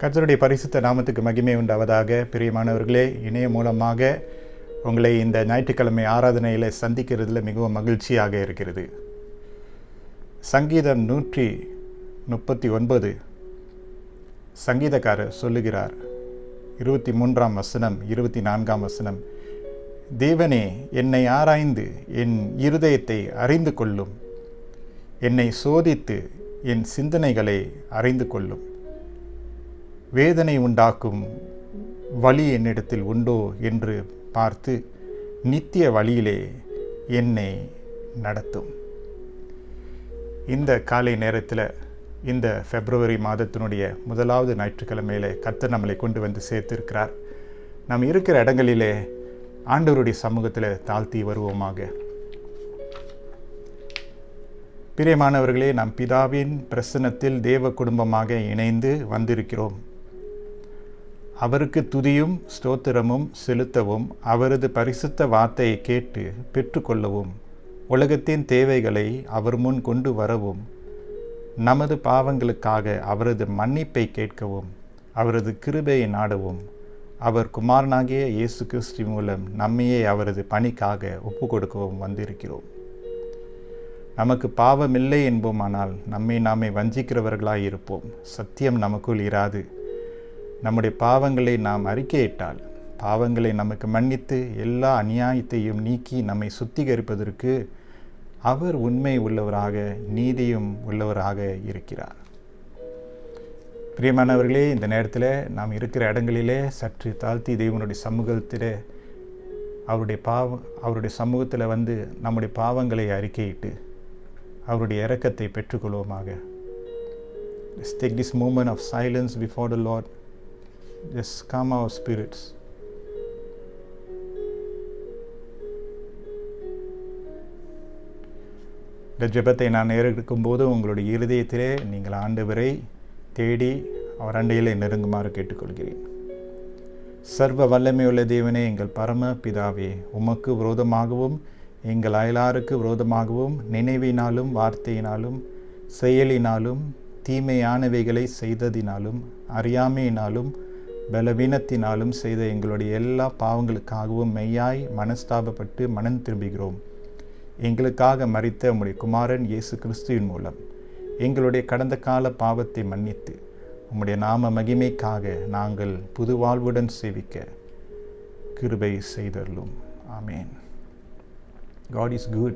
கர்த்தருடைய பரிசுத்த நாமத்துக்கு மகிமை உண்டாவதாக. பிரியமானவர்களே, இணைய மூலமாக உங்களை இந்த ஞாயிற்றுக்கிழமை ஆராதனையில் சந்திக்கிறதுல மிகவும் மகிழ்ச்சியாக இருக்கிறது. சங்கீதம் 139 சங்கீதக்காரர் சொல்லுகிறார், 23ஆம் வசனம் 24ஆம் வசனம், தேவனே, என்னை ஆராய்ந்து என் இருதயத்தை அறிந்து கொள்ளும், என்னை சோதித்து என் சிந்தனைகளை அறிந்து கொள்ளும். வேதனை உண்டாக்கும் வழி என்னிடத்தில் உண்டோ என்று பார்த்து நித்திய வழியிலே என்னை நடத்தும். இந்த காலை நேரத்தில் இந்த பிப்ரவரி மாதத்தினுடைய முதலாவது ஞாயிற்றுக்கிழமையிலே கர்த்தர் நம்மளை கொண்டு வந்து சேர்த்திருக்கிறார். நாம் இருக்கிற இடங்களிலே ஆண்டவருடைய சமூகத்தில் தாழ்த்தி வருவோமாக. பிரியமானவர்களே, நாம் பிதாவின் பிரசன்னத்தில் தேவ குடும்பமாக இணைந்து வந்திருக்கிறோம். அவருக்கு துதியும் ஸ்தோத்திரமும் செலுத்தவும், அவரது பரிசுத்த வார்த்தையை கேட்டு பெற்றுக்கொள்ளவும், உலகத்தின் தேவைகளை அவர் முன் கொண்டு வரவும், நமது பாவங்களுக்காக அவரது மன்னிப்பை கேட்கவும், அவரது கிருபையை நாடவும், அவர் குமாரனாகிய இயேசு கிறிஸ்து மூலம் நம்மையே அவரது பணிக்காக ஒப்பு கொடுக்கவும் வந்திருக்கிறோம். நமக்கு பாவமில்லை என்போமானால் நம்மை நாமே வஞ்சிக்கிறவர்களாய் இருப்போம். சத்தியம் நமக்குள் இராது. நம்முடைய பாவங்களை நாம் அறிக்கையிட்டால் பாவங்களை நமக்கு மன்னித்து எல்லா அநியாயத்தையும் நீக்கி நம்மை சுத்திகரிப்பதற்கு அவர் உண்மை உள்ளவராக நீதியும் உள்ளவராக இருக்கிறார். பிரியமானவர்களே, இந்த நேரத்தில் நாம் இருக்கிற இடங்களிலே சற்று தாழ்த்தி தேவனுடைய சமூகத்தில் அவருடைய சமூகத்தில் வந்து நம்முடைய பாவங்களை அறிக்கையிட்டு அவருடைய இரக்கத்தை பெற்றுக்கொள்வோமாக. Let's take this moment of silence before the Lord. Just calm our spirits. இந்த ஜெபத்தை நான் ஏறெடுக்கும்போது உங்களுடைய இருதயத்திலே நீங்கள் ஆண்டவரை தேடி அவர் அண்டையிலே நெருங்குமாறு கேட்டுக்கொள்கிறேன். சர்வ வல்லமையுள்ள தேவனே, எங்கள் பரம பிதாவே, உமக்கு விரோதமாகவும் எங்கள் அயலாருக்கு விரோதமாகவும் நினைவினாலும் வார்த்தையினாலும் செயலினாலும் தீமையானவைகளை செய்ததினாலும் அறியாமையினாலும் பலவீனத்தினாலும் செய்த எங்களுடைய எல்லா பாவங்களுக்காகவும் மெய்யாய் மனஸ்தாபப்பட்டு மனம் திரும்புகிறோம். எங்களுக்காக மரித்த உம்முடைய குமாரன் இயேசு கிறிஸ்துவின் மூலம் எங்களுடைய கடந்த கால பாவத்தை மன்னித்து உம்முடைய நாம மகிமைக்காக நாங்கள் புது வாழ்வுடன் சேவிக்க கிருபை செய்தருளும். ஆமேன். God is good.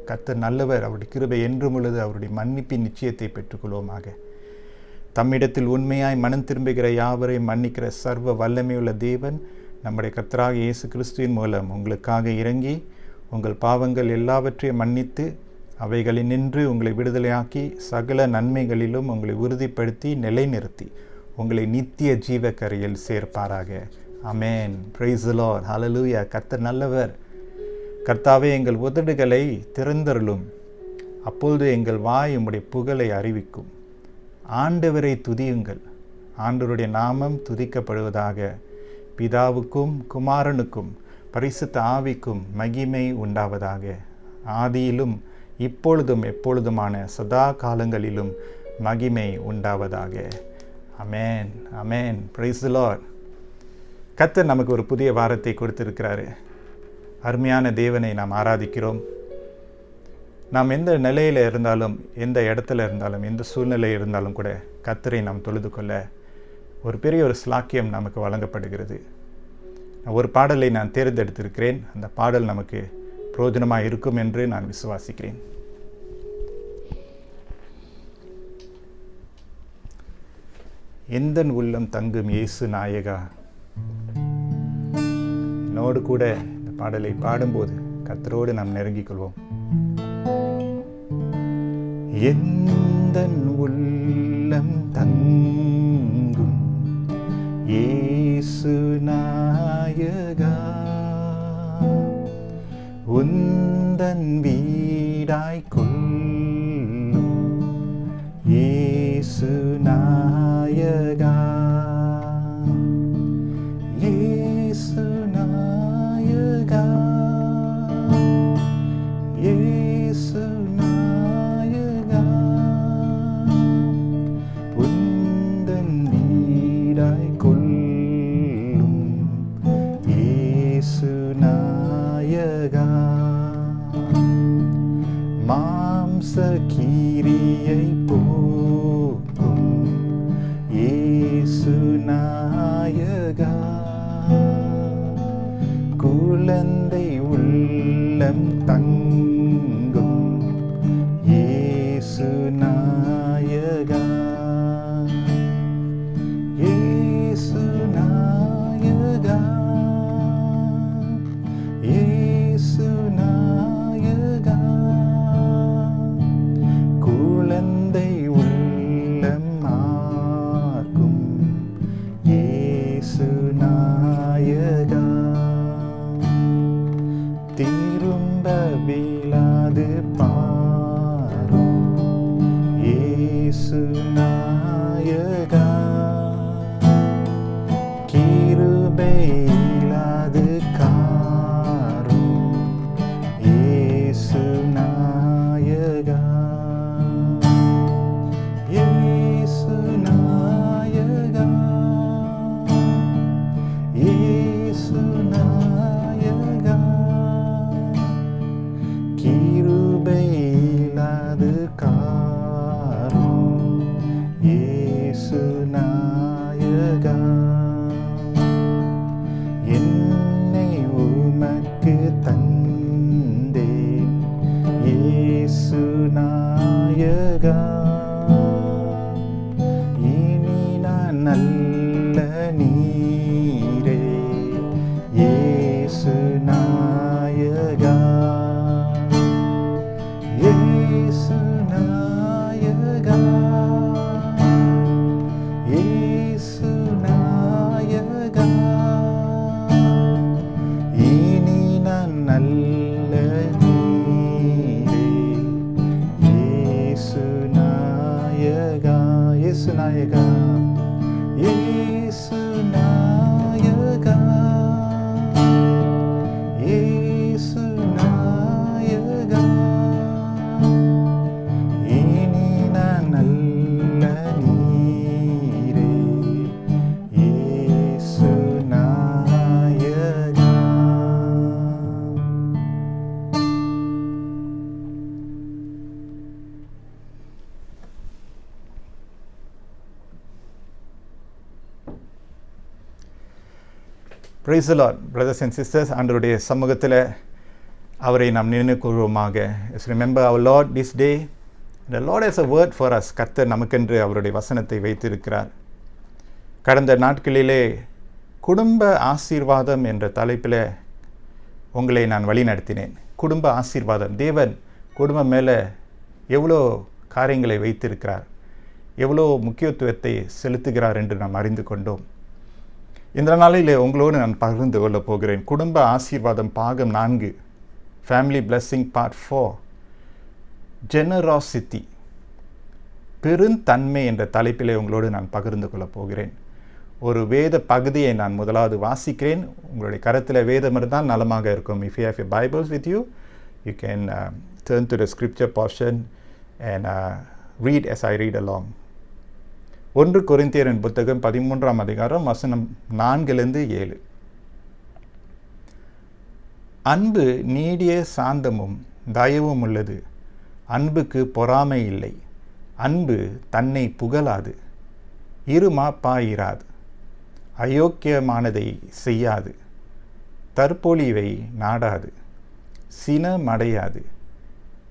கர்த்தர் நல்லவர். அவருடைய கிருபை என்றும் உள்ளது. அவருடைய மன்னிப்பின் நிச்சயத்தை பெற்றுக்கொள்வோமாக. தம்மிடத்தில் உண்மையாய் மனம் திரும்புகிற யாவரையும் மன்னிக்கிற சர்வ வல்லமையுள்ள தேவன் நம்முடைய கர்த்தராகிய இயேசு கிறிஸ்துவின் மூலம் உங்களுக்காக இறங்கி உங்கள் பாவங்கள் எல்லாவற்றையும் மன்னித்து அவைகளினின்று உங்களை விடுதலையாக்கி சகல நன்மைகளிலும் உங்களை உறுதிப்படுத்தி நிலைநிறுத்தி உங்களை நித்திய ஜீவக்கரையில் சேர்ப்பாராக. ஆமென். Price the Lord. ஹல்லேலூயா. கர்த்தர் நல்லவர். கர்த்தாவே, எங்கள் உதடுகளை திறந்தருளும், அப்பொழுது எங்கள் வாய் உம்முடைய புகழை அறிவிக்கும். ஆண்டவரை துதியுங்கள், ஆண்டவருடைய நாமம் துதிக்கப்படுவதாக. பிதாவுக்கும் குமாரனுக்கும் பரிசுத்த ஆவிக்கும் மகிமை உண்டாவதாக. ஆதியிலும் இப்பொழுதும் எப்பொழுதுமான சதா காலங்களிலும் மகிமை உண்டாவதாக. Amen, amen. Praise the Lord. கர்த்தர் நமக்கு ஒரு புதிய வாரத்தை கொடுத்திருக்கிறாரு. அருமையான தேவனை நாம் ஆராதிக்கிறோம். நாம் எந்த நிலையில் இருந்தாலும், எந்த இடத்துல இருந்தாலும், எந்த சூழ்நிலை இருந்தாலும் கூட கர்த்தரை நாம் தொழுது கொள்ள ஒரு பெரிய ஒரு ஸ்லாக்கியம் நமக்கு வழங்கப்படுகிறது. ஒரு பாடலை நான் தேர்ந்தெடுத்திருக்கிறேன். அந்த பாடல் நமக்கு பிரயோஜனமாக இருக்கும் என்று நான் விசுவாசிக்கிறேன். எந்தன் உள்ளம் தங்கும் இயேசு நாயகா. என்னோடு கூட பாடலை பாடும்போது கர்த்தரோடு நாம் நெருங்கிக் கொள்வோம். எந்தன் உள்ளம் தங்கும் இயேசு நாயகா, உந்தன் வீடாய் கொள்ளும் இயேசு நாயகா, இயேசு நாயகா, இயேசு நாயகா, உந்தன் வீடாய் ஆவியை போக்கும் இயேசு நாயகா, குழந்தை உள்ளம் தங்கும் இயேசு நாயகா, இயேசு நாயகா, இயேசு நாயகா, குழந்தை உள்ளம் ஆர்க்கும் இயேசு நாயகா, திரும்ப விழாது பாரும் இயேசு நாயகா, கிருபை இல்லாது காரும் இயேசு நாயகா, இயேசு நாயகா, இயேசு நாயகா, கிருபை இல்லாது காரும் இயேசு நாயகா, என்னை உமக்கு தந்தேன் இயேசு நாயகா, இனி நான் நல்ல நீரே இயேசு நாயகா, இயேசு நாயகா, இயேசு நாயகா, இனி நான் நல்ல நீரே இயேசு நாயகா, இயேசு நாயகா, இயேசு நாயகா, இயேசு நாயகா, இனி நான் நல்ல நீரே இயேசு நாயகா. Praise the Lord, brothers and sisters. ஆண்டவருடைய சமூகத்தில் அவரை நாம் நினைவுகூர்வோமாக. Remember our Lord this day. The Lord has a word for us. கர்த்தர் நமக்கென்று அவருடைய வசனத்தை வைத்திருக்கிறார். கடந்த நாட்களிலே குடும்ப ஆசீர்வாதம் என்ற தலைப்பில் உங்களை நான் வழி நடத்தினேன். குடும்ப ஆசீர்வாதம், தேவன் குடும்பம் மேலே எவ்வளோ காரியங்களை வைத்திருக்கிறார், எவ்வளோ முக்கியத்துவத்தை செலுத்துகிறார் என்று நாம் அறிந்து கொண்டோம். இந்த நாளில் உங்களோடு நான் பகிர்ந்து கொள்ளப் போகிறேன். குடும்ப ஆசீர்வாதம் பாகம் 4, ஃபேமிலி பிளெஸ்ஸிங் பார்ட் 4, ஜெனராசிட்டி, பெருந்தன்மை என்ற தலைப்பிலே உங்களோடு நான் பகிர்ந்து கொள்ளப் போகிறேன். ஒரு வேத பகுதியை நான் முதலாவது வாசிக்கிறேன். உங்களுடைய கருத்தில் வேதம் இருந்தால் நலமாக இருக்கும். If you have your Bibles with you, you can turn to the scripture portion and read as I read along. 1 கொரிந்தியரின் புத்தகம் 13ஆம் அதிகாரம் வசனம் 4-7. அன்பு நீடிய சாந்தமும் தயவும் உள்ளது. அன்புக்கு பொறாமை இல்லை. அன்பு தன்னை புகழாது, இருமாப்பாயிராது, அயோக்கியமானதை செய்யாது, தற்பொழிவை நாடாது, சினமடையாது,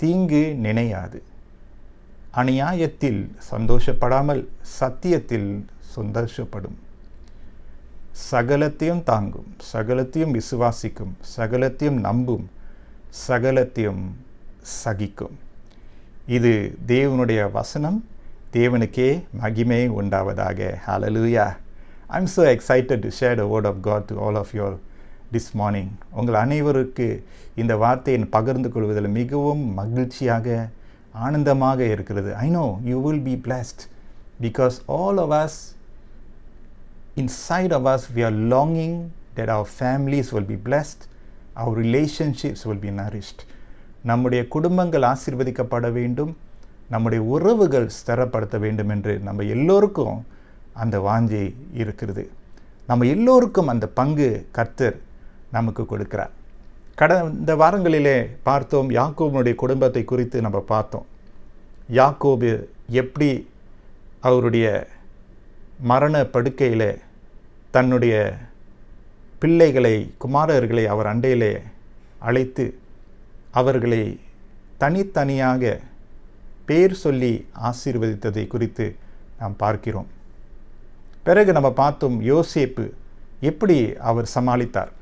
தீங்கு நினையாது, அநியாயத்தில் சந்தோஷப்படாமல் சத்தியத்தில் சந்தோஷப்படும், சகலத்தையும் தாங்கும், சகலத்தையும் விசுவாசிக்கும், சகலத்தையும் நம்பும், சகலத்தையும் சகிக்கும். இது தேவனுடைய வசனம். தேவனுக்கே மகிமை உண்டாவதாக. Hallelujah. I'm so excited to share the word of God to all of you all this morning. உங்கள் அனைவருக்கு இந்த வார்த்தையை பகிர்ந்து கொள்வதில் மிகவும் மகிழ்ச்சியாக ஆனந்தமாக இருக்கிறது. I know you will be blessed because all of us, inside of us, we are longing that our families will be blessed, our relationships will be nourished. நம்முடைய குடும்பங்கள் ஆசீர்வதிக்கப்பட வேண்டும், நம்முடைய உறவுகள் ஸ்திரப்படுத்த வேண்டும் என்று நம்ம எல்லோருக்கும் அந்த வாஞ்சை இருக்கிறது. நம்ம எல்லோருக்கும் அந்த பங்கு கர்த்தர் நமக்கு கொடுக்கிறார். கடந்த வாரங்களிலே பார்த்தோம், யாக்கோபுடைய குடும்பத்தை குறித்து நம்ம பார்த்தோம். யாக்கோபு எப்படி அவருடைய மரண படுக்கையில் தன்னுடைய பிள்ளைகளை, குமாரர்களை அவர் அண்டையிலே அழைத்து அவர்களை தனித்தனியாக பேர் சொல்லி ஆசீர்வதித்ததை குறித்து நாம் பார்க்கிறோம். பிறகு நம்ம பார்த்தோம் யோசேப்பு எப்படி அவர் சமாளித்தார்.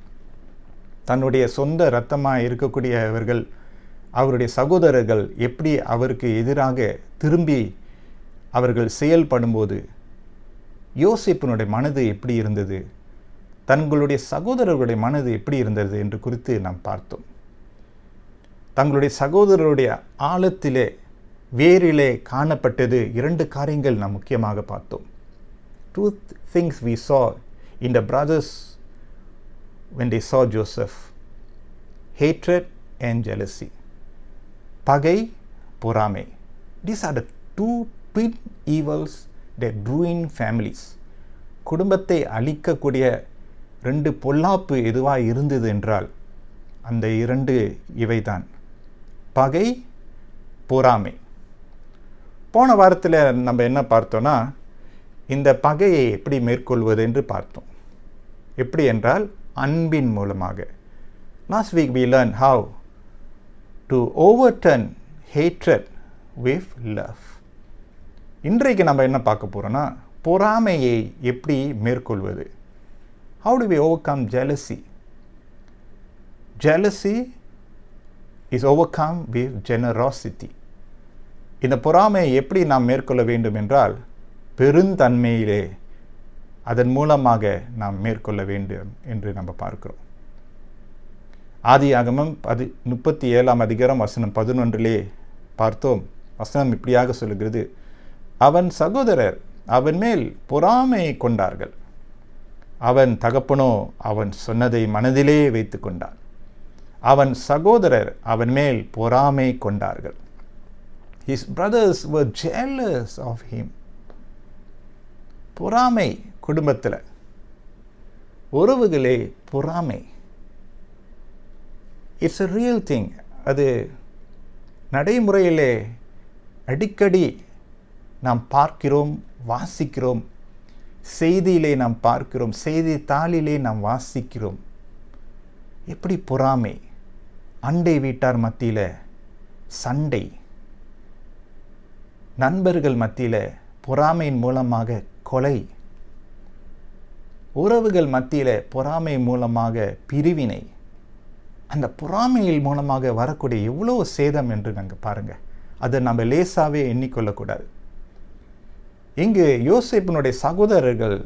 தன்னுடைய சொந்த இரத்தமாக இருக்கக்கூடியவர்கள், அவருடைய சகோதரர்கள் எப்படி அவருக்கு எதிராக திரும்பி அவர்கள் செயல்படும்போது யோசேப்பினுடைய மனது எப்படி இருந்தது, தங்களுடைய சகோதரர்களுடைய மனது எப்படி இருந்தது என்று குறித்து நாம் பார்த்தோம். தங்களுடைய சகோதரருடைய ஆழத்திலே, வேரிலே காணப்பட்டது 2 காரியங்கள் நாம் முக்கியமாக பார்த்தோம். 2 things we saw in the brothers when they saw Joseph: hatred and jealousy. பகை, பொறாமை. These are the 2 big evils that ruin families. குடும்பத்தை அழிக்கக்கூடிய 2 பொல்லாப்பு எதுவாக இருந்தது என்றால் அந்த 2 இவைதான்: பகை, பொறாமை. போன வாரத்தில் நம்ம என்ன பார்த்தோன்னா, இந்த பகையை எப்படி மேற்கொள்வது என்று பார்த்தோம். எப்படி என்றால் அன்பின் மூலமாக. Last week we learned how to overturn hatred with love. இன்றைக்கு நம்ம என்ன பார்க்க போகிறோன்னா, பொறாமையை எப்படி மேற்கொள்வது. How do we overcome jealousy? Jealousy is overcome with generosity. இந்த பொறாமையை எப்படி நாம் மேற்கொள்ள வேண்டும் என்றால் பெருந்தன்மையிலே அதன் மூலமாக நாம் மேற்கொள்ள வேண்டும் என்று நம்ம பார்க்கிறோம். ஆதியாகமம் 37ஆம் அதிகாரம் வசனம் 11 பார்த்தோம். வசனம் இப்படியாக சொல்லுகிறது: அவன் சகோதரர் அவன் மேல் பொறாமை கொண்டார்கள், அவன் தகப்பனோ அவன் சொன்னதை மனதிலே வைத்து கொண்டான். அவன் சகோதரர் அவன் மேல் பொறாமை கொண்டார்கள். His brothers were jealous of him. பொறாமை குடும்பத்தில், உறவுகளே பொறாமை. It's a real thing. அது நடைமுறையிலே அடிக்கடி நாம் பார்க்கிறோம், வாசிக்கிறோம். செய்தியிலே நாம் பார்க்கிறோம், செய்தித்தாளிலே நாம் வாசிக்கிறோம். எப்படி பொறாமை, அண்டை வீட்டார் மத்தியில் சண்டை, நண்பர்கள் மத்தியில் பொறாமையின் மூலமாக கொலை, உறவுகள் மத்தியில் பொறாமை மூலமாக பிரிவினை. அந்த பொறாமையின் மூலமாக வரக்கூடிய எவ்வளோ சேதம் என்று நாங்கள் பாருங்கள். அதை நம்ம லேசாகவே எண்ணிக்கொள்ளக்கூடாது. இங்கு யோசேப்பினுடைய சகோதரர்கள்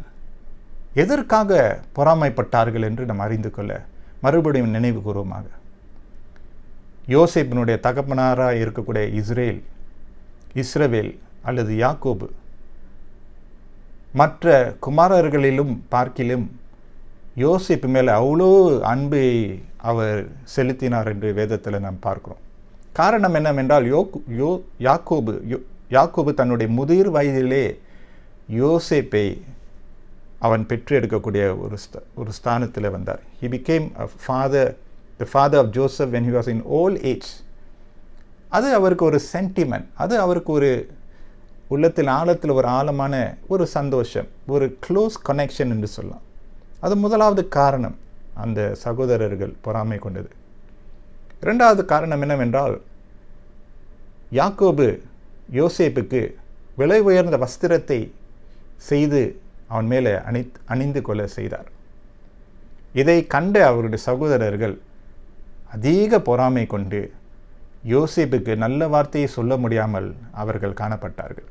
எதற்காக பொறாமைப்பட்டார்கள் என்று நாம் அறிந்து கொள்ள மறுபடியும் நினைவு கூறுவோமாக. யோசேப்பினுடைய தகப்பனாராக இருக்கக்கூடிய இஸ்ரவேல் அல்லது யாக்கோபு மற்ற குமாரர்களிலும் பார்க்கிலும் யோசேப்பு மேலே அவ்வளோ அன்பை அவர் செலுத்தினார் என்று வேதத்தில் நாம் பார்க்கிறோம். காரணம் என்னவென்றால் யாக்கோபு தன்னுடைய முதிர் வயதிலே யோசேப்பை அவன் பெற்று எடுக்கக்கூடிய ஒரு ஸ்தானத்தில் வந்தார். He became the father of Joseph when he was in old age. அது அவருக்கு ஒரு சென்டிமெண்ட், அது அவருக்கு ஒரு உள்ளத்தில் ஆழத்தில் ஒரு ஆழமான ஒரு சந்தோஷம், ஒரு க்ளோஸ் கனெக்ஷன் என்று சொல்லலாம். அது முதலாவது காரணம் அந்த சகோதரர்கள் பொறாமை கொண்டது. 2வது காரணம் என்னவென்றால், யாக்கோபு யோசேப்புக்கு விலை உயர்ந்த வஸ்திரத்தை செய்து அவன் மேலே அணிந்து கொள்ள செய்தார். இதை கண்ட அவருடைய சகோதரர்கள் அதிக பொறாமை கொண்டு யோசேப்புக்கு நல்ல வார்த்தையை சொல்ல முடியாமல் அவர்கள் காணப்பட்டார்கள்.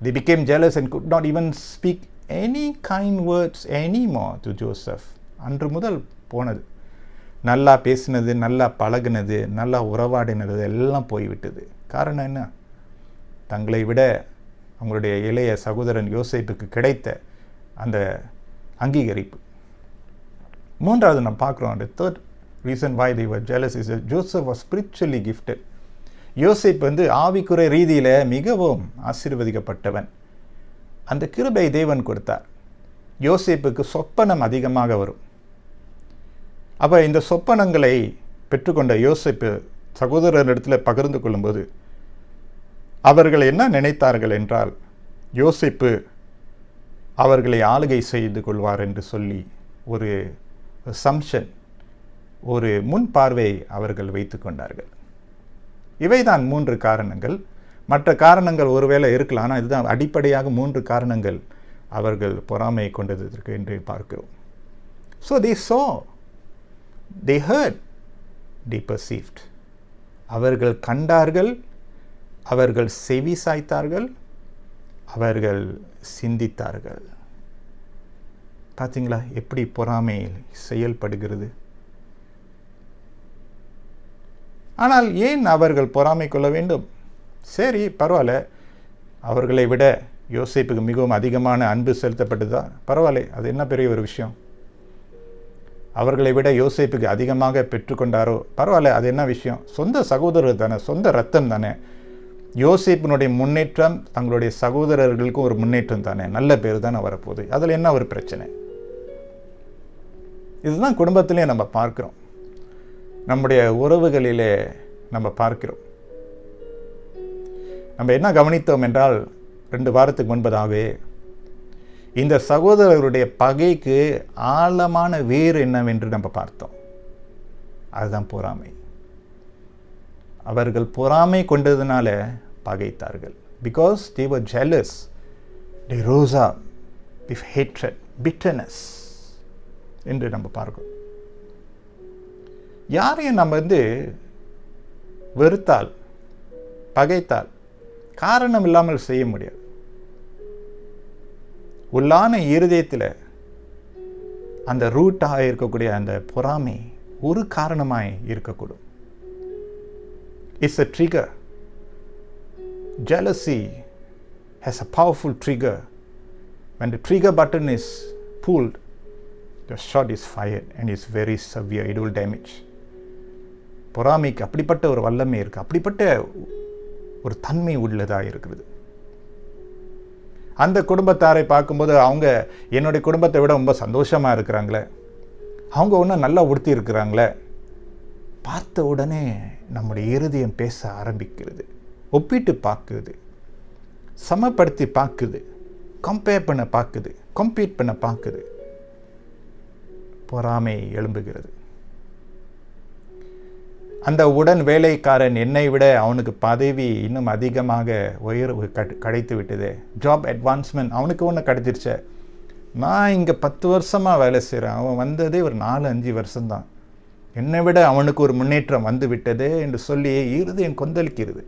They became jealous and could not even speak any kind words anymore to Joseph. அன்று முதல் போனது. நல்லா பேசினது, நல்லா பழகினது, நல்லா உறவாடினது எல்லாம் போய்விட்டது. காரணம் என்ன? தங்களை விட அவங்களுடைய இளைய சகோதரன் யோசேப்புக்கு கிடைத்த அந்த அங்கீகரிப்பு. 3வது நாம் பார்க்குறோம். The third reason why they were jealous is that Joseph was spiritually gifted. யோசேப் ஆவிக்குறை ரீதியில் மிகவும் ஆசீர்வதிக்கப்பட்டவன். அந்த கிருபை தேவன் கொடுத்தார். யோசேப்புக்கு சொப்பனம் அதிகமாக வரும். அப்போ இந்த சொப்பனங்களை பெற்றுக்கொண்ட யோசேப்பு சகோதரரிடத்தில் பகிர்ந்து கொள்ளும்போது அவர்கள் என்ன நினைத்தார்கள் என்றால், யோசேப்பு அவர்களை ஆளுகை செய்து கொள்வார் என்று சொல்லி ஒரு சம்ஷன், ஒரு முன்பார்வை அவர்கள் வைத்து கொண்டார்கள். இவைதான் 3 காரணங்கள். மற்ற காரணங்கள் ஒருவேளை இருக்கலாம், ஆனால் இதுதான் அடிப்படையாக 3 காரணங்கள் அவர்கள் பொறாமை கொண்டதற்கு என்று பார்க்கிறோம். So they saw, they heard, they perceived. அவர்கள் கண்டார்கள், அவர்கள் செவி சாய்த்தார்கள், அவர்கள் சிந்தித்தார்கள். பார்த்தீங்களா எப்படி பொறாமை செயல்படுகிறது? ஆனால் ஏன் அவர்கள் பொறாமை கொள்ள வேண்டும்? சரி, பரவாயில்ல, அவர்களை விட யோசேப்புக்கு மிகவும் அதிகமான அன்பு செலுத்தப்பட்டதா? பரவாயில்ல, அது என்ன பெரிய ஒரு விஷயம்? அவர்களை விட யோசேப்புக்கு அதிகமாக பெற்றுக்கொண்டாரோ? பரவாயில்ல, அது என்ன விஷயம்? சொந்த சகோதரர் தானே, சொந்த ரத்தம் தானே. யோசேப்பினுடைய முன்னேற்றம் தங்களுடைய சகோதரர்களுக்கும் ஒரு முன்னேற்றம் தானே, நல்ல பேர் தானே வரப்போகுது. அதில் என்ன ஒரு பிரச்சனை? இதுதான் குடும்பத்திலே நம்ம பார்க்கிறோம், நம்முடைய உறவுகளிலே நம்ம பார்க்கிறோம். நம்ம என்ன கவனித்தோம் என்றால், 2 வாரத்துக்கு முன்பதாகவே இந்த சகோதரர்களுடைய பகைக்கு ஆழமான வேறு என்னவென்று நம்ம பார்த்தோம். அதுதான் பொறாமை. அவர்கள் பொறாமை கொண்டதுனால பகைத்தார்கள். Because they were jealous, they rose up with hatred, bitterness என்று நம்ம பார்க்கிறோம். யாரையும் நம்ம வெறுத்தால், பகைத்தால் காரணம் இல்லாமல் செய்ய முடியாது. உள்ளான இருதயத்தில் அந்த ரூட்டாக இருக்கக்கூடிய அந்த பொறாமை ஒரு காரணமாய் இருக்கக்கூடும். It's a trigger. Jealousy has a powerful trigger. When the trigger button is pulled, the shot is fired and it's very severe. It will damage. பொறாமைக்கு அப்படிப்பட்ட ஒரு வல்லமை இருக்குது, அப்படிப்பட்ட ஒரு தன்மை உள்ளதாக இருக்கிறது. அந்த குடும்பத்தாரை பார்க்கும்போது அவங்க என்னுடைய குடும்பத்தை விட ரொம்ப சந்தோஷமாக இருக்கிறாங்களே, அவங்க ஒன்றும் நல்லா உடுத்தி இருக்கிறாங்களே, பார்த்த உடனே நம்முடைய இருதயம் பேச ஆரம்பிக்கிறது, ஒப்பிட்டு பார்க்குது, சமப்படுத்தி பார்க்குது, கம்பேர் பண்ண பார்க்குது, கம்பீட் பண்ண பார்க்குது, பொறாமை எழும்புகிறது. அந்த உடன் வேலைக்காரன் என்னை விட அவனுக்கு பதவி இன்னும் அதிகமாக உயர்வு கிடைத்து விட்டது, ஜாப் அட்வான்ஸ்மெண்ட் அவனுக்கு ஒன்று கிடைச்சிருச்ச, நான் இங்கே 10 வருஷமாக வேலை செய்கிறேன், அவன் வந்ததே ஒரு 4-5 வருஷம்தான், என்னை விட அவனுக்கு ஒரு முன்னேற்றம் வந்து விட்டதே என்று சொல்லி இருதயம் கொந்தளிக்கிறது.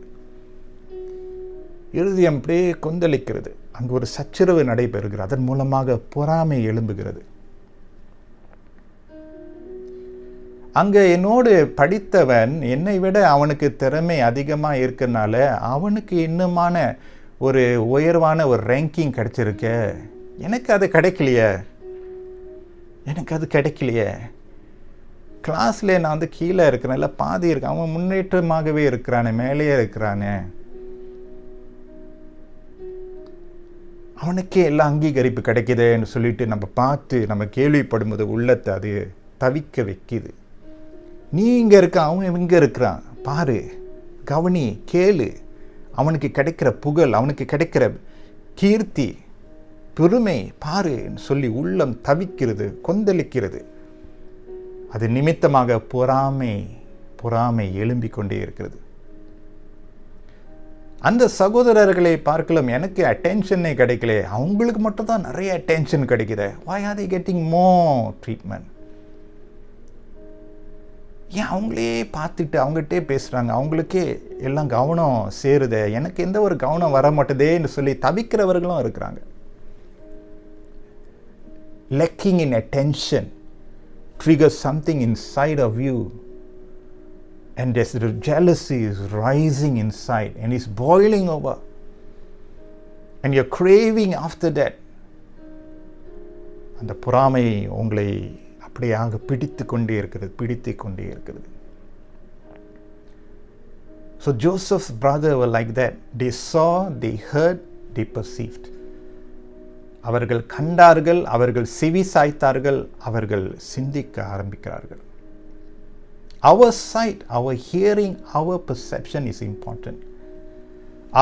இருதயம் அப்படியே கொந்தளிக்கிறது. அங்கு ஒரு சச்சரவு நடைபெறுகிறது. அதன் மூலமாக பொறாமை எழும்புகிறது. அங்கே என்னோடு படித்தவன் என்னை விட அவனுக்கு திறமை அதிகமாக இருக்கிறனால அவனுக்கு இன்னுமான ஒரு உயர்வான ஒரு ரேங்கிங் கிடைச்சிருக்க, எனக்கு அது கிடைக்கலையே, எனக்கு அது கிடைக்கலையே, கிளாஸில் நான் கீழே இருக்கிறேன், இல்லை பாதி இருக்கேன், அவன் முன்னேற்றமாகவே இருக்கிறானே, மேலேயே இருக்கிறானே, அவனுக்கே எல்லாம் அங்கீகரிப்பு கிடைக்குதுன்னு சொல்லிட்டு நம்ம பார்த்து நம்ம கேள்விப்படும்போது உள்ளத்தை அது தவிக்க வைக்குது. நீ இங்கே இருக்க, அவன் இங்கே இருக்கிறான், பாரு, கவனி, கேளு, அவனுக்கு கிடைக்கிற புகழ், அவனுக்கு கிடைக்கிற கீர்த்தி, பெருமை பாருன்னு சொல்லி உள்ளம் தவிக்கிறது, கொந்தளிக்கிறது. அது நிமித்தமாக பொறாமை எழும்பிக் கொண்டே இருக்கிறது. அந்த சகோதரர்களை பார்க்கலாம், எனக்கு அட்டென்ஷனே கிடைக்கல, அவங்களுக்கு மட்டும் தான் நிறைய அட்டென்ஷன் கிடைக்குது. why are they getting more treatment? ஏன் அவங்களே பார்த்துட்டு அவங்ககிட்டே பேசுகிறாங்க, அவங்களுக்கே எல்லாம் கவனம் சேருதே, எனக்கு எந்த ஒரு கவனம் வர மாட்டேதேன்னு சொல்லி தவிக்கிறவர்களும் இருக்கிறாங்க. lacking in attention triggers something inside of you, and this jealousy is rising inside and is boiling over, and you're craving after that. அந்த பொறாமை உங்களை அப்படியாக பிடித்து கொண்டே இருக்கிறது. So Joseph's brother were like that. They saw, they heard, they perceived. அவர்கள் கண்டார்கள், அவர்கள் செவி சாய்த்தார்கள், அவர்கள் சிந்திக்க ஆரம்பிக்கிறார்கள். Our sight, our hearing, our perception is important.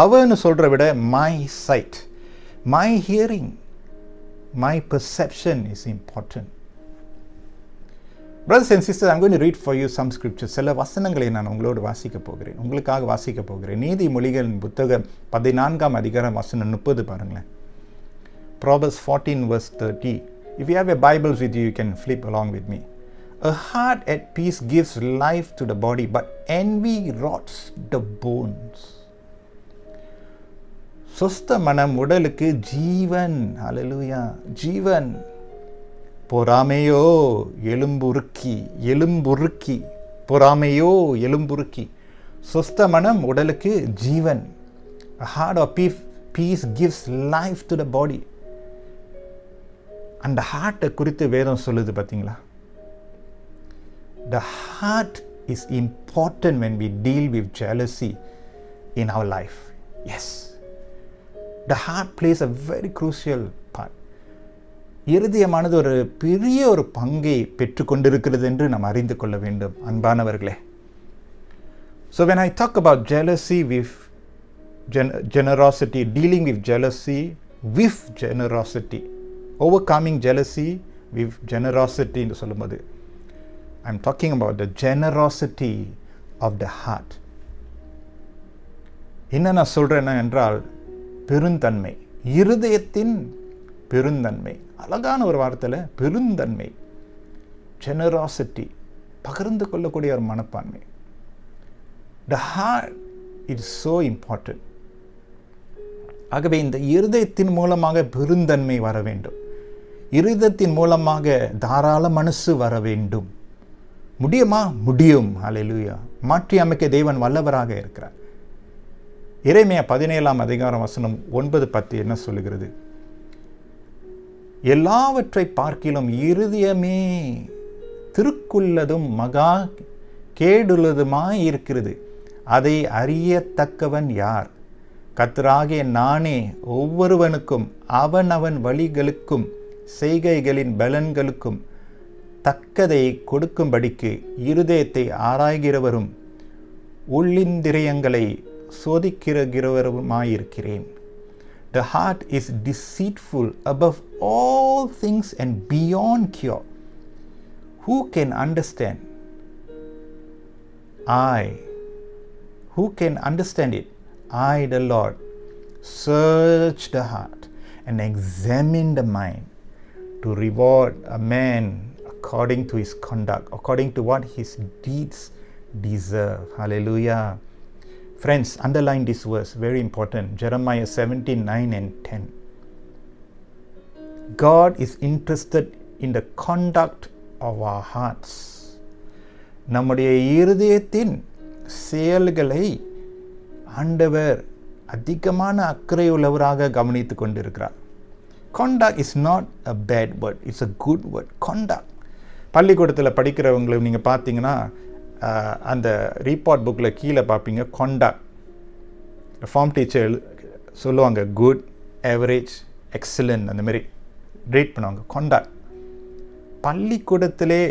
அவன்னு சொல்கிற விட my sight, my hearing, my perception is important. Brothers and sisters, I'm going to read for you some scriptures. சில வசனங்களை நான் உங்களோடு உங்களுக்காக வாசிக்க போகிறேன். நீதிமொழிகளின் புத்தகம் 14ஆம் அதிகாரம் வசனம் 30 பாருங்களேன். Proverbs 14 verse 30. If you have your Bibles with you, you can flip along with me. A heart at peace gives life to the body, but envy rots the bones. சொஸ்த மனம் உடலுக்கு ஜீவன். ஹல்லேலூயா, ஜீவன். பொறாமையோ எலும்புருக்கி, பொறாமையோ எலும்புருக்கி. சொஸ்த மனம் உடலுக்கு ஜீவன். A heart of peace gives life to the body. அந்த ஹார்ட்டை குறித்து வேதம் சொல்லுது பார்த்தீங்களா? The heart is important when we deal with jealousy in our life. Yes, the heart plays a very crucial part. இருதயமானது ஒரு பெரிய ஒரு பங்கை பெற்றுக்கொண்டிருக்கிறது என்று நாம் அறிந்து கொள்ள வேண்டும் அன்பானவர்களே. So when I talk about jealousy with generosity, dealing with jealousy with generosity, overcoming jealousy with generosity என்று சொல்லும்போது I'm talking about the generosity of the heart. என்ன நான் சொல்கிறேன்னா என்றால் பெருந்தன்மை, இருதயத்தின் பெருந்தன்மை. அழகான ஒரு வார்த்தையில் பெருந்தன்மை, ஜெனராசிட்டி, பகிர்ந்து கொள்ளக்கூடிய ஒரு மனப்பான்மை. The heart is so important. ஆகவே இந்த இருதயத்தின் மூலமாக பெருந்தன்மை வர வேண்டும். இருதயத்தின் மூலமாக தாராள மனசு வர வேண்டும். முடியுமா? முடியும். ஹல்லேலூயா. மாற்றி அமைக்க தேவன் வல்லவராக இருக்கிறார். எரேமியா 17ஆம் அதிகாரம் வசனம் 9-10 என்ன சொல்லுகிறது? எல்லாவற்றை பார்க்கிலும் இருதயமே திருக்குள்ளதும் மகா கேடுள்ளதுமாய் இருக்கிறது, அதை அறியத்தக்கவன் யார்? கர்த்தராகிய நானே ஒவ்வொருவனுக்கும் அவனவன் வழிகளுக்கும் செய்கைகளின் பலன்களுக்கும் தக்கதை கொடுக்கும்படிக்கு இருதயத்தை ஆராய்கிறவரும் உள்ளிந்திரியங்களை சோதிக்கிறவருமாயிருக்கிறேன். The heart is deceitful above all things and beyond cure. Who can understand? Who can understand it? I, the Lord, search the heart and examine the mind to reward a man according to his conduct, according to what his deeds deserve. Hallelujah. Friends, underline this verse, very important. Jeremiah 17:9 and 10. God is interested in the conduct of our hearts. நம்முடைய இருதயத்தின் செயல்களை ஆண்டவர் அதிகமான அக்கறையுள்ளவராக கவனித்து கொண்டிருக்கிறார். Conduct is not a bad word, it's a good word. Conduct. பள்ளிக்கூடத்தில் படிக்கிறவங்களை நீங்கள் பார்த்தீங்கன்னா அந்த ரீபார்ட் புக்கில் கீழே பார்ப்பீங்க கான்டாக்ட். ஃபார்ம் டீச்சர் சொல்லுவாங்க குட், ஆவரேஜ், எக்ஸலன்ட், அந்த மாதிரி ரேட் பண்ணுவாங்க. கான்டாக்ட் பள்ளிக்கூடத்திலே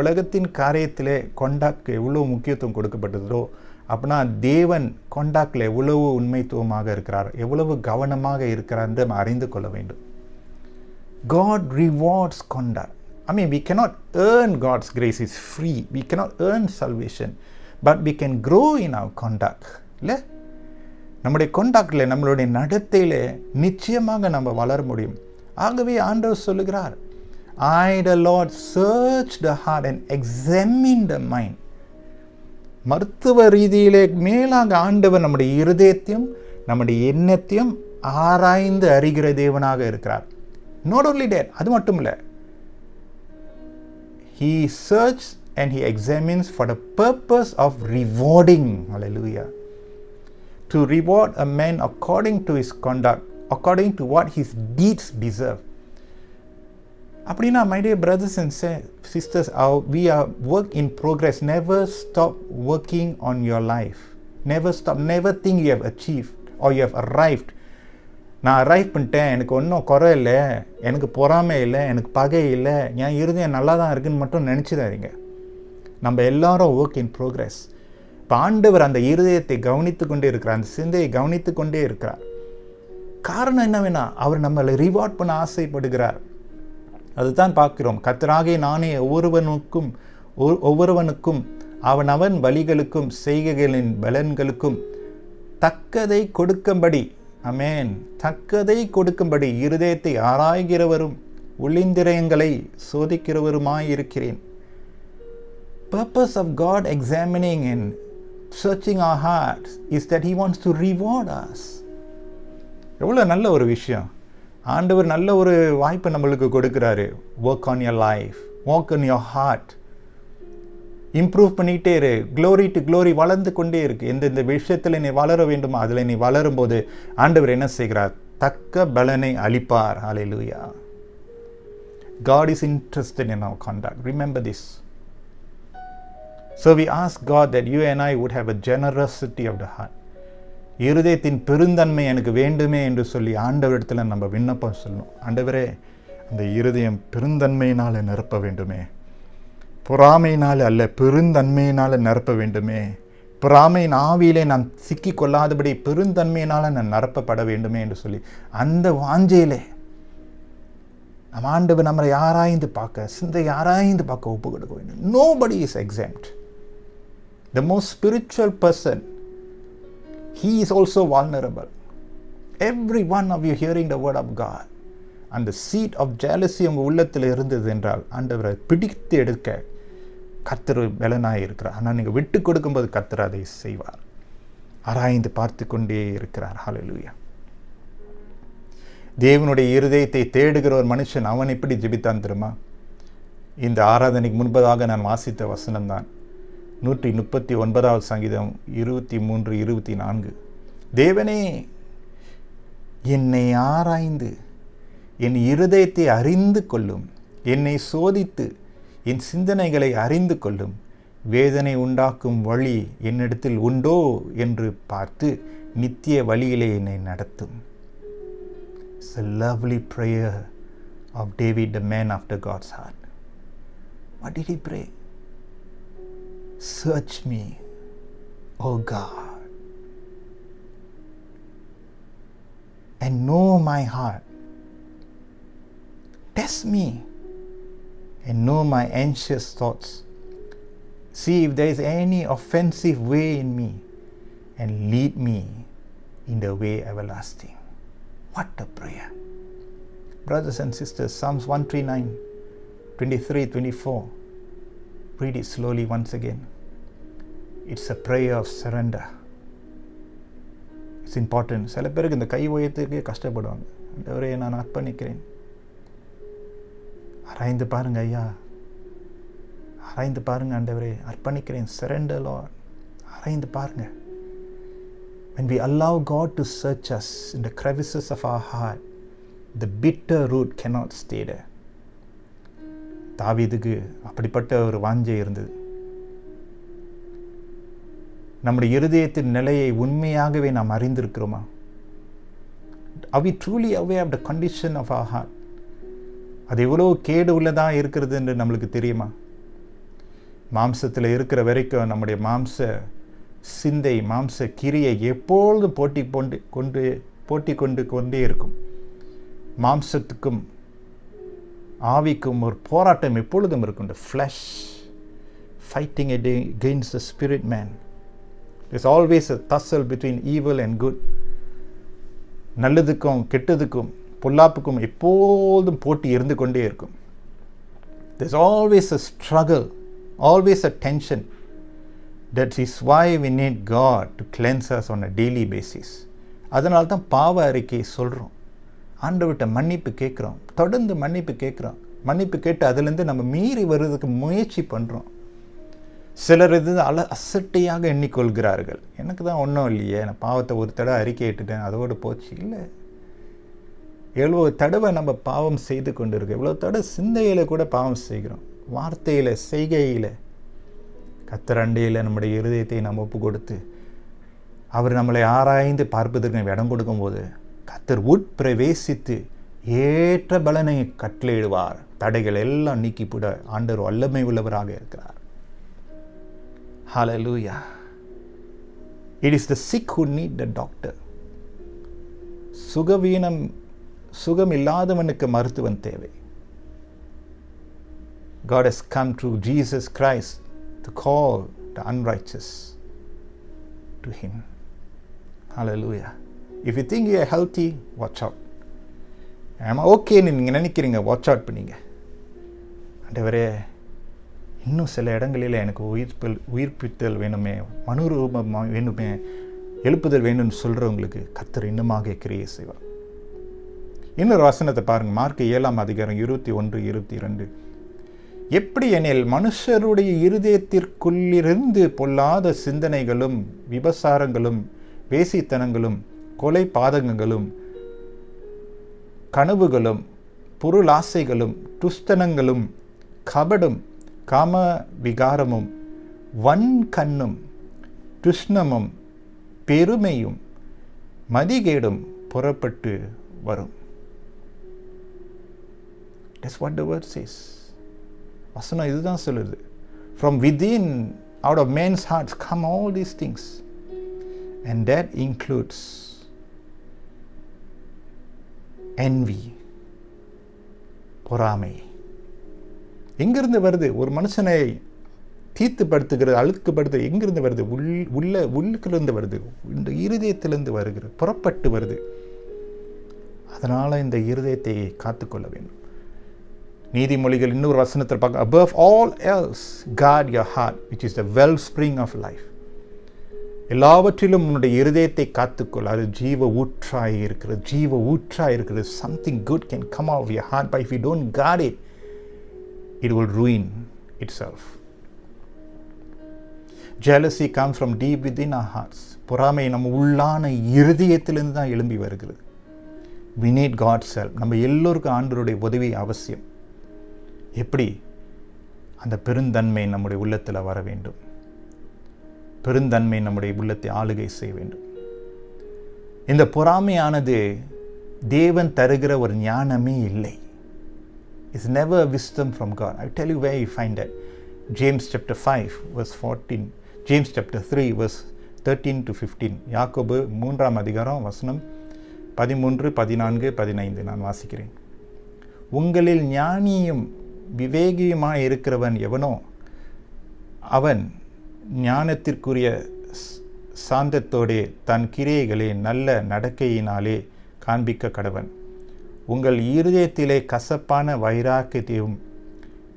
உலகத்தின் காரியத்திலே கான்டாக்ட் எவ்வளோ முக்கியத்துவம் கொடுக்கப்பட்டதோ அப்படின்னா தேவன் கான்டாக்டில் எவ்வளவு உண்மைத்துவமாக இருக்கிறார், எவ்வளவு கவனமாக இருக்கிறார் என்று நம்ம அறிந்து கொள்ள வேண்டும். God rewards conduct. I mean, we cannot earn God's grace. It's free. We cannot earn salvation. But we can grow in our conduct. இல்லை, நம்முடைய கான்டாக்டில், நம்மளுடைய நடத்தையில் நிச்சயமாக நம்ம வளர முடியும். ஆகவே ஆண்டவர் சொல்லுகிறார், I, the Lord, search the heart and examine the mind. மருத்துவ ரீதியிலே மேலாக ஆண்டவர் நம்முடைய இருதயத்தையும் நம்முடைய எண்ணத்தையும் ஆராய்ந்து அறிகிற தேவனாக இருக்கிறார். Not only that, அது மட்டும் இல்லை, He searches and He examines for the purpose of rewarding. Hallelujah. To reward a man according to his conduct, according to what his deeds deserve. அப்படின்னா, my dear brothers and sisters, we are work in progress. Never stop working on your life. Never stop. Never think you have achieved or you have arrived. நான் arrive பண்ணிட்டேன், எனக்கு ஒன்றும் குறை இல்லை, எனக்கு பொறாமை இல்லை, எனக்கு பகை இல்லை, என் இருதயம் நல்லா தான் இருக்குன்னு மட்டும் நினச்சிடாதீங்க. நம்ம எல்லாரும் ஒர்க் இன் ப்ரோக்ரஸ். ஆண்டவர் அந்த இருதயத்தை கவனித்து கொண்டே இருக்கிறார், அந்த சிந்தையை கவனித்து கொண்டே இருக்கிறார். காரணம் என்னவென்னா, அவர் நம்மளை ரிவார்ட் பண்ண ஆசைப்படுகிறார். அதுதான் பார்க்கிறோம். கர்த்தராகிய நானே ஒவ்வொருவனுக்கும் அவன் வழிகளுக்கும் செய்கைகளின் பலன்களுக்கும் தக்கதை கொடுக்கும்படி, ஆமென், தக்கதை கொடுக்கும்படி இருதயத்தை ஆராய்கிறவரும் உள்ளிந்திரியங்களை சோதிக்கிறவருமாயிருக்கிறேன். Purpose of God examining and searching our hearts is that He wants to reward us. எவ்வளோ நல்ல ஒரு விஷயம். ஆண்டவர் நல்ல ஒரு வாய்ப்பை நம்மளுக்கு கொடுக்குறாரு. Work on your life, work on your heart, improve பண்ணிகிட்டே இரு. க்ளோரி டு க்ளோரி வளர்ந்து கொண்டே இருக்கு. எந்தெந்த விஷயத்தில் நீ வளர வேண்டுமோ அதில் நீ வளரும்போது ஆண்டவர் என்ன செய்கிறார்? தக்க பலனை அளிப்பார். ஹல்லேலூயா. God is interested in our conduct. Remember this. So we ask God that you and I would have a generosity of the heart. இருதயத்தின் பெருந்தன்மை எனக்கு வேண்டுமே என்று சொல்லி ஆண்டவரிடத்தில் நம்ம விண்ணப்பம் சொல்லணும். ஆண்டவரே, அந்த இருதயம் பெருந்தன்மையினால் நிரப்ப வேண்டுமே, பொறாமையினால் அல்ல, பெருந்தன்மையினால் நிரப்ப வேண்டுமே. பொறாமையின் ஆவியிலே நான் சிக்கி கொள்ளாதபடி பெருந்தன்மையினால் நான் நிரப்பப்பட வேண்டுமே என்று சொல்லி அந்த வாஞ்சையிலே நம்ம ஆண்டவர் நம்மளை ஆராய்ந்து பார்க்க, சிந்தை ஆராய்ந்து பார்க்க ஒப்பு கொடுக்க வேண்டும். Nobody is exempt. The most spiritual person, he is also vulnerable. Every one of you hearing the word of God, அந்த seed of jealousy உங்கள் உள்ளத்தில் இருந்தது என்றால் ஆண்டவரை பிடித்து எடுக்க கர்த்தர் பலனாக இருக்கிறார். ஆனால் நீங்கள் விட்டு கொடுக்கும்போது கர்த்தர் அதை செய்வார். ஆராய்ந்து பார்த்து கொண்டே இருக்கிறார். ஹல்லேலூயா. தேவனுடைய இருதயத்தை தேடுகிற ஒரு மனுஷன் அவன் எப்படி ஜெபித்தான் தெரியுமா? இந்த ஆராதனைக்கு முன்பதாக நான் வாசித்த வசனம்தான் 139வது சங்கீதம் 23, 24. தேவனே, என்னை ஆராய்ந்து என் இருதயத்தை அறிந்து கொள்ளும், என்னை சோதித்து என் சிந்தனைகளை அறிந்து கொள்ளும், வேதனை உண்டாக்கும் வழி என்னிடத்தில் உண்டோ என்று பார்த்து நித்திய வழியிலே என்னை நடத்தும். It's a lovely prayer of David, the man after God's heart. What did he pray? Search me, O God, and know my heart. Test me and know my anxious thoughts. See if there is any offensive way in me, and lead me in the way everlasting. What a prayer. Brothers and sisters, Psalms 139, 23, 24. Read it slowly once again. It's a prayer of surrender. It's important. சில பேருக்கு இந்த கை உயர்த்துக்கு கஷ்டப்படுவாங்க. ஆண்டவரே, நான் அர்ப்பணிக்கிறேன். ஆராய்ந்து பாருங்க ஐயா, ஆராய்ந்து பாருங்க ஆண்டவரே, அர்ப்பணிக்கிறேன். Surrender, Lord. ஆராய்ந்து பாருங்க. When we allow God to search us in the crevices of our heart, the bitter root cannot stay there. தாவீதுக்கு அப்படிப்பட்ட ஒரு வாஞ்சை இருந்தது. நம்முடைய இருதயத்தின் நிலையை உண்மையாகவே நாம் அறிந்திருக்கிறோமா? Are we truly aware of the condition of our heart? அது எவ்வளோ கேடு உள்ளதாக இருக்கிறது என்று நம்மளுக்கு தெரியுமா? மாம்சத்தில் இருக்கிற வரைக்கும் நம்முடைய மாம்ச சிந்தை, மாம்ச கிரியை எப்பொழுதும் போட்டி கொண்டே இருக்கும். மாம்சத்துக்கும் ஆவிக்கும் ஒரு போராட்டம் எப்பொழுதும் இருக்கும். The flesh fighting against the spirit man. There's always a tussle between evil and good. நல்லதுக்கும் கெட்டதுக்கும் பொல்லாப்புக்கும் எப்போதும் போட்டி இருந்து கொண்டே இருக்கும். There's always a struggle, always a tension. That is why we need God to cleanse us on a daily basis. அதனால தான் பாவ அறிக்கை சொல்கிறோம். ஆண்டவர்கிட்ட மன்னிப்பு கேட்குறோம், தொடர்ந்து மன்னிப்பு கேட்குறோம். மன்னிப்பு கேட்டு அதுலேருந்து நம்ம மீறி வருவதற்கு முயற்சி பண்ணுறோம். சிலர் இது அசட்டையாக எண்ணிக்கொள்கிறார்கள். எனக்கு தான் ஒன்றும் இல்லையே, நான் பாவத்தை ஒரு தடவை அறிக்கையிட்டுட்டேன், அதோடு போச்சு. இல்லை, எவ்வளோ தடவை நம்ம பாவம் செய்து கொண்டு இருக்கோம். எவ்வளோ தடவை சிந்தையில் கூட பாவம் செய்கிறோம், வார்த்தையில், செய்கையில். கர்த்தர் அண்டையில் நம்முடைய இருதயத்தை நம்ம ஒப்பு கொடுத்து அவர் நம்மளை ஆராய்ந்து பார்ப்பதற்கு இடம் கொடுக்கும்போது கர்த்தர் உட்பிரவேசித்து ஏற்ற பலனை கட்டளையிடுவார். தடைகள் எல்லாம் நீக்கிவிட ஆண்டவர் வல்லமை உள்ளவராக இருக்கிறார். ஹல்லேலூயா. It is the sick who need the doctor. சுகம் இல்லாதவனுக்கு மருத்துவன் தேவை. God has come through Jesus Christ to call the unrighteous to Him. Hallelujah. If you think you are healthy, watch out. I'm okay ன்னு நீங்கள் நினைக்கிறீங்க, watch out பண்ணீங்க. ஆண்டவரே, இன்னும் சில இடங்களில் எனக்கு உயிர்ப்பித்தல் வேணுமே, மனுரூபம் வேணுமே, எழுப்புதல் வேணும்னு சொல்கிறவங்களுக்கு கர்த்தர் இன்னுமாக கிரியை செய்வார். இன்னொரு வசனத்தை பாருங்கள், மார்க் 7 அதிகாரம் 21, 22. எப்படி எனில் மனுஷருடைய இருதயத்திற்குள்ளிருந்து பொல்லாத சிந்தனைகளும் விபசாரங்களும் வேசித்தனங்களும் கொலை பாதகங்களும் கனவுகளும் பொருளாசைகளும் துஷ்டனங்களும் கபடும் காம விகாரமும் வன்கண்ணும் துஷ்ணமும் பெருமையும் மதிகேடும் புறப்பட்டு வரும். That's what the word says. வசனம் இதுதான் சொல்லுது. From within, out of men's hearts come all these things, and that includes envy, பொறாமை. எங்கிருந்து வருது? ஒரு மனுஷனை தீர்த்துப்படுத்துகிறது, அழுக்குப்படுத்து எங்கிருந்து வருது? உள்ளுக்கிலிருந்து வருது, இந்த இருதயத்திலிருந்து வருகிறது, புறப்பட்டு வருது. அதனால் இந்த இருதயத்தை காத்துக்கொள்ள வேண்டும். நீதிமொழிகள் இன்னொரு வசனத்தில் பார்க்க, above all else guard your heart which is the wellspring of life. எல்லாவற்றிலும் உன்னுடைய இருதயத்தை காத்துக்கொள், அது ஜீவ ஊற்றாய் இருக்கிறது. Something good can come out of your heart, but if you don't guard it, it will ruin itself. Jealousy comes from deep within our hearts. பொறாமை நம்ம உள்ளான இருதயத்திலிருந்து தான் எழும்பி வருகிறது. We need God's help. நம்ம எல்லோருக்கும் ஆண்டவருடைய உதவி அவசியம். எப்படி? அந்த பெருந்தன்மை நம்முடைய உள்ளத்தில் வர வேண்டும். பெருந்தன்மை நம்முடைய உள்ளத்தை ஆளுகை செய்ய வேண்டும். இந்த பொறாமையானது தேவன் தருகிற ஒரு ஞானமே இல்லை. It's never wisdom from God. I tell you where you find that. James chapter 5 verse 14. James chapter 3 verse 13 to 15. யாக்கோபு 3 அதிகாரம் வசனம் 13, 14, 15 நான் வாசிக்கிறேன். உங்களில் ஞானியும் விவேகியுமாய் இருக்கிறவன் எவனோ அவன் ஞானத்திற்குரிய சாந்தத்தோடே தன் கிரியைகளை நல்ல நடக்கையினாலே காண்பிக்க கடவன். உங்கள் இருதயத்திலே கசப்பான வைராக்கியத்தையும்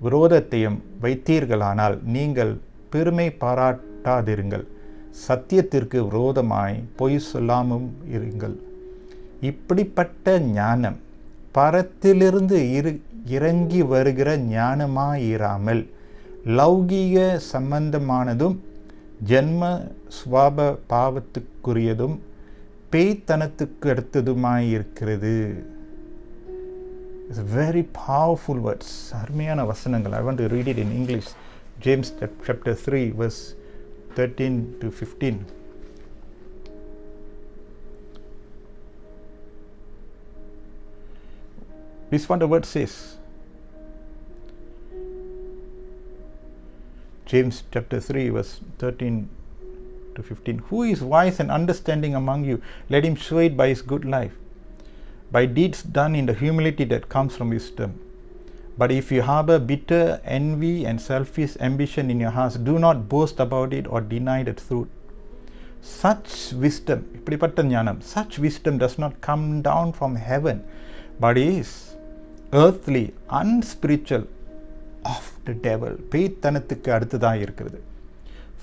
விரோதத்தையும் வைத்தீர்களானால் நீங்கள் பெருமை பாராட்டாதிருங்கள். சத்தியத்திற்கு விரோதமாய் பொய் சொல்லாமல் இருங்கள். இப்படிப்பட்ட ஞானம் பரத்திலிருந்து இறங்கி வருகிற ஞானமாயிராமல் லௌகீக சம்பந்தமானதும் ஜென்ம சுவாப பாவத்துக்குரியதும் பேய்த்தனத்துக்கு அடுத்ததுமாயிருக்கிறது. It's a very powerful words. அருமையான வசனங்கள். I want to read it in English. James chapter 3 verse 13 to 15. This is what the word says. James chapter 3 verse 13 to 15. Who is wise and understanding among you? Let him show it by his good life, by deeds done in the humility that comes from wisdom. But if you harbor bitter envy and selfish ambition in your hearts, do not boast about it or deny the truth. Such wisdom, இப்படிப்பட்ட ஞானம், such wisdom does not come down from heaven, but is earthly, unspiritual, of the devil. பேய்த்தனத்துக்கு அடுத்ததாக இருக்கிறது.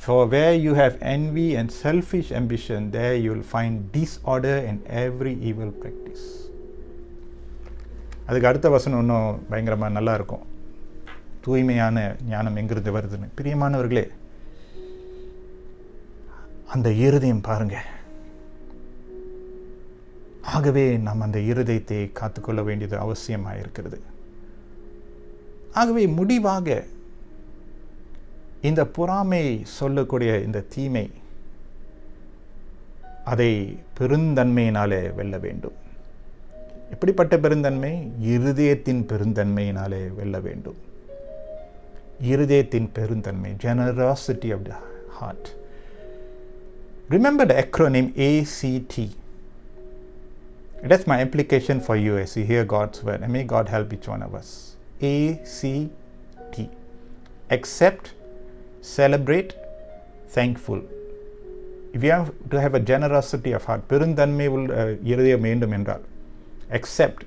For where you have envy and selfish ambition, there you will find disorder and every evil practice. அதுக்கு அடுத்த வசனம் இன்னும் பயங்கரமாக நல்லா இருக்கும். தூய்மையான ஞானம் எங்கிருந்து வருதுன்னு. பிரியமானவர்களே, அந்த இருதயம் பாருங்க. ஆகவே நாம் அந்த இருதயத்தை காத்துக்கொள்ள வேண்டியது அவசியமாக இருக்கிறது. ஆகவே முடிவாக இந்த பொறாமை சொல்லக்கூடிய இந்த தீமை, அதை பெருந்தன்மையினாலே வெல்ல வேண்டும். எப்படிப்பட்ட பெருந்தன்மை? இருதயத்தின் பெருந்தன்மையினாலே வெல்ல வேண்டும். இருதயத்தின் பெருந்தன்மை, generosity of the heart. Remember the acronym ACT. That's my application for you as you hear God's word. And may God help each one of us. ACT. Accept, celebrate, thankful. If you have to have a generosity of heart, பெருந்தன்மை இருதயம் வேண்டும் என்றால், accept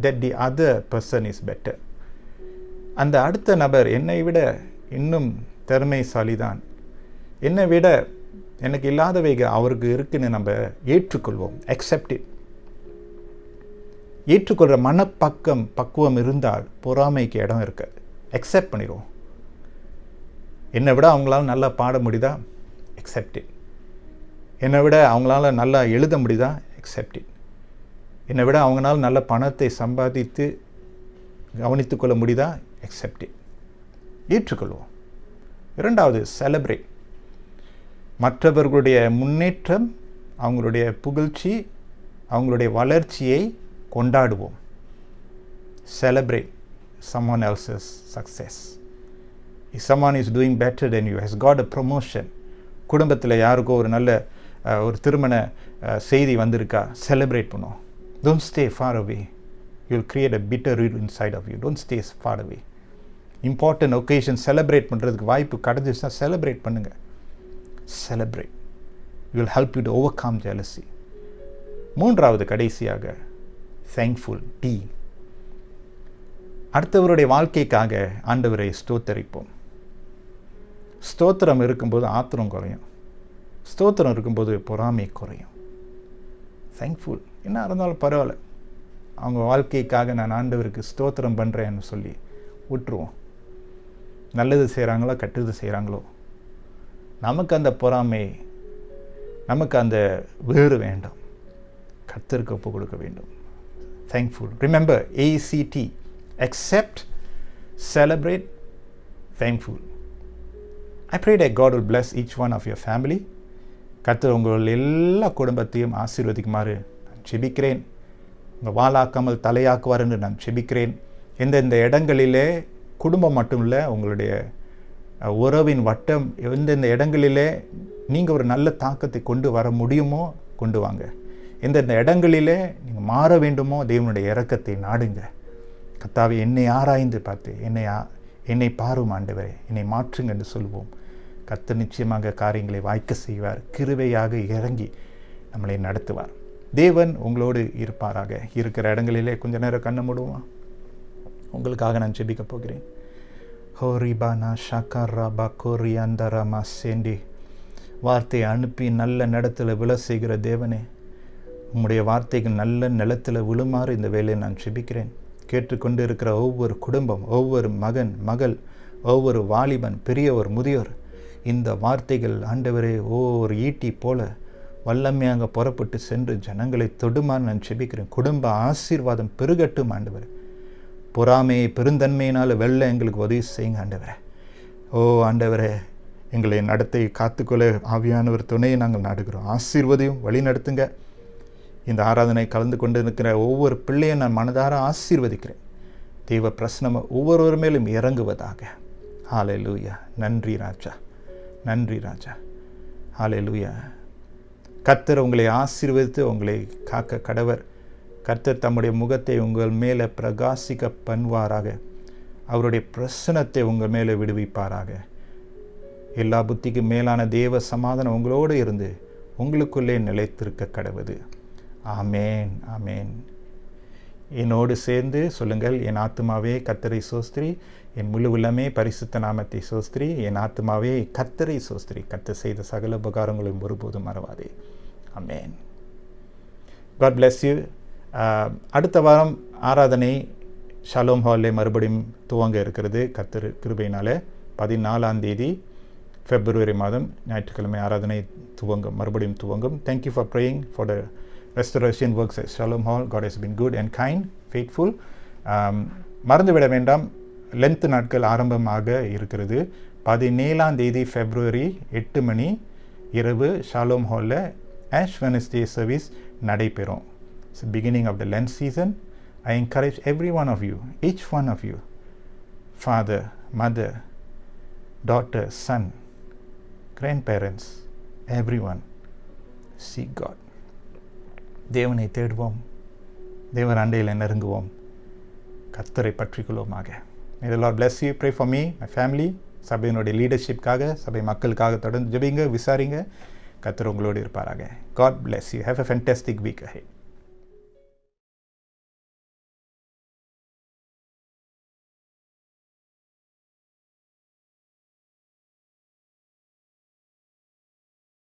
that the other person is better. அந்த அடுத்த நபர் என்னை விட இன்னும் திறமைசாலிதான், என்னை விட எனக்கு இல்லாதவைகள் அவருக்கு இருக்குன்னு நம்ம ஏற்றுக்கொள்வோம். accept it. ஏற்றுக்கொள்கிற பக்குவம் இருந்தால் பொறாமைக்கு இடம் இருக்காது. accept பண்ணிடுவோம். என்னை விட அவங்களால நல்லா பாட முடியுதா? accept it. என்னை விட அவங்களால நல்லா எழுத முடியுதா? accept it. என்னை விட அவங்களால நல்ல பணத்தை சம்பாதித்து கவனித்துக்கொள்ள முடியுதா? accept it. ஏற்றுக்கொள்வோம். இரண்டாவது, celebrate. மற்றவர்களுடைய முன்னேற்றம், அவங்களுடைய புகழ்ச்சி, அவங்களுடைய வளர்ச்சியை கொண்டாடுவோம். celebrate someone else's success. If someone is doing better than you, has got a promotion, குடும்பத்தில் யாருக்கோ ஒரு நல்ல ஒரு திருமண செய்தி வந்திருக்கா, celebrate பண்ணுவோம். Don't stay far away. You'll create a bitter root inside of you. Don't stay far away. Important occasion celebrate பண்ணுறதுக்கு வாய்ப்பு கிடைச்சிச்சுன்னா celebrate பண்ணுங்க. Celebrate. It will help you to overcome jealousy. மூன்றாவது, கடைசியாக, thankful. T. அடுத்தவருடைய வாழ்க்கைக்காக ஆண்டவரை ஸ்தோத்தரிப்போம். ஸ்தோத்திரம் இருக்கும்போது ஆத்திரம் குறையும். ஸ்தோத்திரம் இருக்கும்போது பொறாமை குறையும். thankful. என்ன இருந்தாலும் பரவாயில்ல, அவங்க வாழ்க்கைக்காக நான் ஆண்டவருக்கு ஸ்தோத்திரம் பண்ணுறேன்னு சொல்லி விட்டுருவோம். நல்லது செய்கிறாங்களோ கெட்டது செய்கிறாங்களோ, நமக்கு அந்த பொறாமை, நமக்கு அந்த வேறு வேண்டாம். கர்த்தருக்கு ஒப்பு கொடுக்க வேண்டும். thankful. Remember ACT. Accept, celebrate, thankful. I pray that God will bless each one of your family. கர்த்தர் உங்கள் எல்லா குடும்பத்தையும் ஆசீர்வதிக்குமாறு நான் செபிக்கிறேன். உங்கள் வாளாக்காமல் தலையாக்குவார் என்று நான் செபிக்கிறேன். எந்தெந்த இடங்களிலே குடும்பம் மட்டும் இல்லை, உங்களுடைய உறவின் வட்டம் எந்தெந்த இடங்களிலே நீங்கள் ஒரு நல்ல தாக்கத்தை கொண்டு வர முடியுமோ கொண்டு வாங்க. எந்தெந்த இடங்களிலே நீங்கள் மாற வேண்டுமோ தேவனுடைய இரக்கத்தை நாடுங்க. கர்த்தாவே, என்னை ஆராய்ந்து பார்த்து என்னை பாரும் ஆண்டவரே, என்னை மாற்றுங்க என்று சொல்வோம். கர்த்தர் நிச்சயமாக காரியங்களை வாய்க்க செய்வார். கிருபையாக இறங்கி நம்மளை நடத்துவார். தேவன் உங்களோடு இருப்பாராக. இருக்கிற இடங்களிலே கொஞ்ச நேரம் கண்ணை மூடுவோம். உங்களுக்காக நான் ஜெபிக்க போகிறேன். ஹோரிபானா ஷக்கரபா கோரியாந்தரமா சேண்டி, வார்த்தையை அனுப்பி நல்ல நிலத்தில் விழ செய்கிற தேவனே, உம்முடைய வார்த்தைக்கு நல்ல நிலத்தில் விழுமாறு இந்த வேலையை நான் ஜெபிக்கிறேன். கேட்டுக்கொண்டு இருக்கிற ஒவ்வொரு குடும்பம், ஒவ்வொரு மகன் மகள், ஒவ்வொரு வாலிபன், பெரியவர் முதியோர், இந்த வார்த்தைகள் ஆண்டவரே ஒரு ஈட்டி போல வல்லமையாக புறப்பட்டு சென்று ஜனங்களை தொடுமாறு நான் ஜெபிக்கிறேன். குடும்ப ஆசீர்வாதம் பெருகட்டும் ஆண்டவரே. பொறாமையை பெருந்தன்மையினால் வெல்ல எங்களுக்கு உதவி செய்யுங்க ஆண்டவரே. ஓ ஆண்டவரே, எங்களை நடத்தை காத்துக்கொள்ள ஆவியானவர் துணையை நாங்கள் நாடுகிறோம். ஆசீர்வதியும் வழி நடத்துங்க. இந்த ஆராதனை கலந்து கொண்டு இருக்கிற ஒவ்வொரு பிள்ளையும் நான் மனதார ஆசீர்வதிக்கிறேன். தெய்வ பிரசனம் ஒவ்வொருவர் மேலும் இறங்குவதாக. ஹல்லேலூயா. நன்றி ராஜா, நன்றி ராஜா. ஹல்லேலூயா. கர்த்தர் உங்களை ஆசீர்வதித்து உங்களை காக்க கடவர். கர்த்தர் தம்முடைய முகத்தை உங்கள் மேலே பிரகாசிக்க பண்ணுவாராக. அவருடைய பிரசனத்தை உங்கள் மேலே விடுவிப்பாராக. எல்லா புத்திக்கு மேலான தேவ சமாதானம் உங்களோடு இருந்து உங்களுக்குள்ளே நிலைத்திருக்க கடவுது. ஆமேன், ஆமேன். என்னோடு சேர்ந்து சொல்லுங்கள், என் ஆத்துமாவே கர்த்தரை சோஸ்திரி, என் முழு உள்ளமே பரிசுத்த நாமத்தை சோஸ்திரி, என் ஆத்துமாவே கர்த்தரை சோஸ்திரி, கர்த்தர் செய்த சகல உபகாரங்களையும் ஒருபோதும் மறவாதே. ஆமேன். God bless you. அடுத்த வாரம் ஆராதனை ஷாலோம் ஹாலில் மறுபடியும் துவங்க இருக்கிறது. கர்த்தர் கிருபையினால 14ஆம் தேதி February மாதம் ஞாயிற்றுக்கிழமை ஆராதனை மறுபடியும் துவங்கும். Thank you for praying for the restoration works at Shalom Hall. God has been good and kind, faithful. மறந்துவிட வேண்டாம், லென்த் நாட்கள் ஆரம்பமாக இருக்கிறது. 17ஆம் தேதி February 8 மணி இரவு ஷாலோம் ஹாலில் ஆஷ் வெனஸ்டே சர்வீஸ் நடைபெறும். It's the beginning of the Lent season. I encourage every one of you, each one of you, father, mother, daughter, son, grandparents, everyone seek God. தேவனை தேடுவோம், தேவன் அண்டையில் நெருங்குவோம், கர்த்தரை பற்றிக்கொள்வோமாக. May the Lord bless you. Pray for me, my family. சபையினுடைய லீடர்ஷிப்காக, சபை மக்களுக்காக தொடர்ந்து ஜெபிங்க, விசாரிங்க. கர்த்தர் உங்களோடு இருப்பாராக. God bless you. Have a fantastic week ahead.